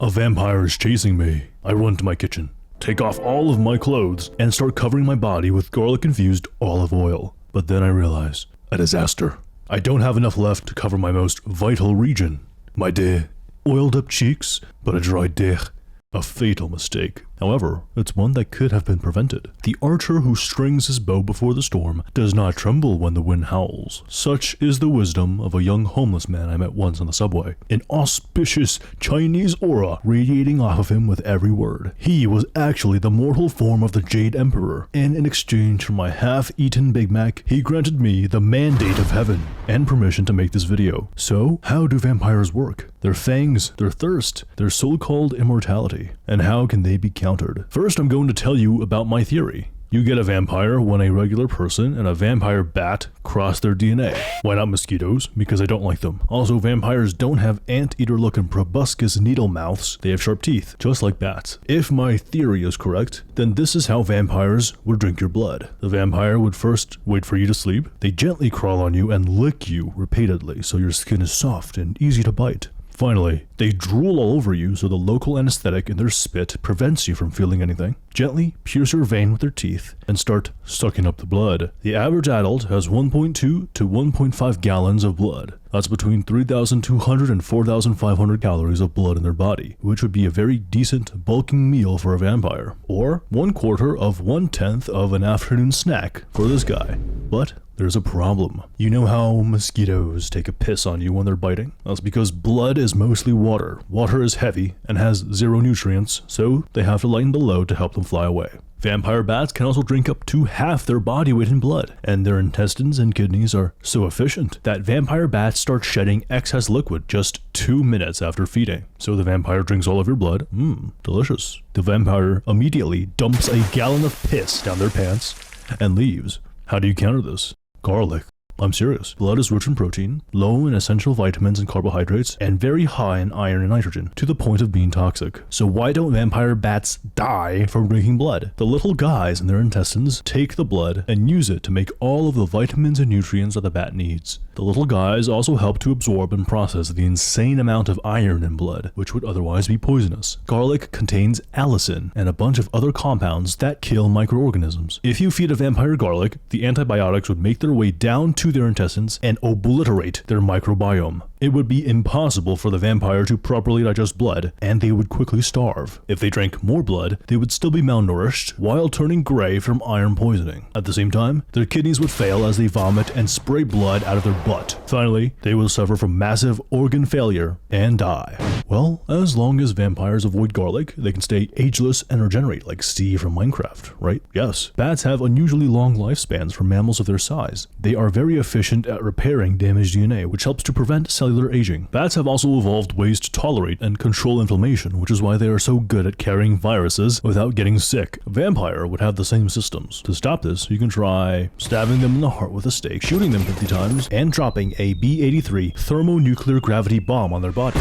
A vampire is chasing me. I run to my kitchen, take off all of my clothes, and start covering my body with garlic-infused olive oil. But then I realize, a disaster. I don't have enough left to cover my most vital region. My oiled up cheeks, but a dry dick. A fatal mistake. However, it's one that could have been prevented. The archer who strings his bow before the storm does not tremble when the wind howls. Such is the wisdom of a young homeless man I met once on the subway. An auspicious Chinese aura radiating off of him with every word. He was actually the mortal form of the Jade Emperor, and in exchange for my half-eaten Big Mac, he granted me the mandate of heaven and permission to make this video. So, how do vampires work? Their fangs, their thirst, their so-called immortality, and how can they be countered? First, I'm going to tell you about my theory. You get a vampire when a regular person and a vampire bat cross their DNA. Why not mosquitoes? Because I don't like them. Also, vampires don't have anteater-looking proboscis needle mouths. They have sharp teeth, just like bats. If my theory is correct, then this is how vampires would drink your blood. The vampire would first wait for you to sleep. They gently crawl on you and lick you repeatedly so your skin is soft and easy to bite. Finally, they drool all over you so the local anesthetic in their spit prevents you from feeling anything. Gently pierce your vein with their teeth and start sucking up the blood. The average adult has 1.2 to 1.5 gallons of blood. That's between 3,200 and 4,500 calories of blood in their body, which would be a very decent bulking meal for a vampire. Or 1/4 of 1/10 of an afternoon snack for this guy. But there's a problem. You know how mosquitoes take a piss on you when they're biting? That's because blood is mostly water. Water is heavy and has zero nutrients, so they have to lighten the load to help them fly away. Vampire bats can also drink up to half their body weight in blood, and their intestines and kidneys are so efficient that vampire bats start shedding excess liquid just 2 minutes after feeding. So the vampire drinks all of your blood. Delicious. The vampire immediately dumps a gallon of piss down their pants and leaves. How do you counter this? Garlic. I'm serious. Blood is rich in protein, low in essential vitamins and carbohydrates, and very high in iron and nitrogen, to the point of being toxic. So why don't vampire bats die from drinking blood? The little guys in their intestines take the blood and use it to make all of the vitamins and nutrients that the bat needs. The little guys also help to absorb and process the insane amount of iron in blood, which would otherwise be poisonous. Garlic contains allicin and a bunch of other compounds that kill microorganisms. If you feed a vampire garlic, the antibiotics would make their way down to their intestines and obliterate their microbiome. It would be impossible for the vampire to properly digest blood, and they would quickly starve. If they drank more blood, they would still be malnourished while turning gray from iron poisoning. At the same time, their kidneys would fail as they vomit and spray blood out of their butt. Finally, they will suffer from massive organ failure and die. Well, as long as vampires avoid garlic, they can stay ageless and regenerate like Steve from Minecraft, right? Yes. Bats have unusually long lifespans for mammals of their size. They are very efficient at repairing damaged DNA, which helps to prevent cellular aging. Bats have also evolved ways to tolerate and control inflammation, which is why they are so good at carrying viruses without getting sick. A vampire would have the same systems. To stop this, you can try stabbing them in the heart with a stake, shooting them 50 times, and dropping a B-83 thermonuclear gravity bomb on their body.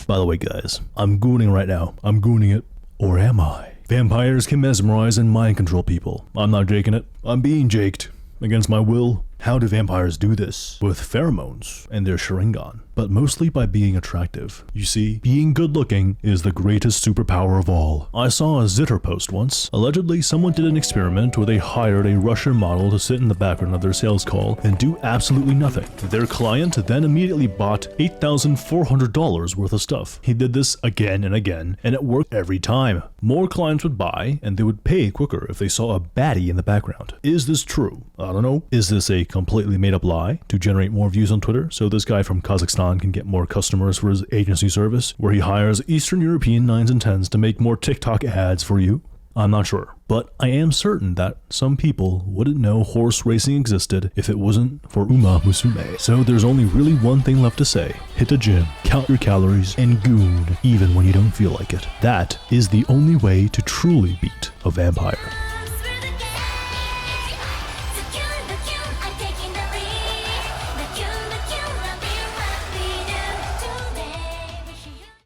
By the way, guys, I'm gooning right now. I'm gooning it. Or am I? Vampires can mesmerize and mind control people. I'm not jaking it. I'm being jaked. Against my will. How do vampires do this? With pheromones and their Sharingan, but mostly by being attractive. You see, being good looking is the greatest superpower of all. I saw a Zitter post once. Allegedly, someone did an experiment where they hired a Russian model to sit in the background of their sales call and do absolutely nothing. Their client then immediately bought $8,400 worth of stuff. He did this again and again, and it worked every time. More clients would buy, and they would pay quicker if they saw a baddie in the background. Is this true? I don't know. Is this a completely made up lie to generate more views on Twitter so this guy from Kazakhstan can get more customers for his agency service, where he hires Eastern European 9s and 10s to make more TikTok ads for you? I'm not sure, but I am certain that some people wouldn't know horse racing existed if it wasn't for Uma Musume. So there's only really one thing left to say: hit the gym, count your calories, and goon even when you don't feel like it. That is the only way to truly beat a vampire.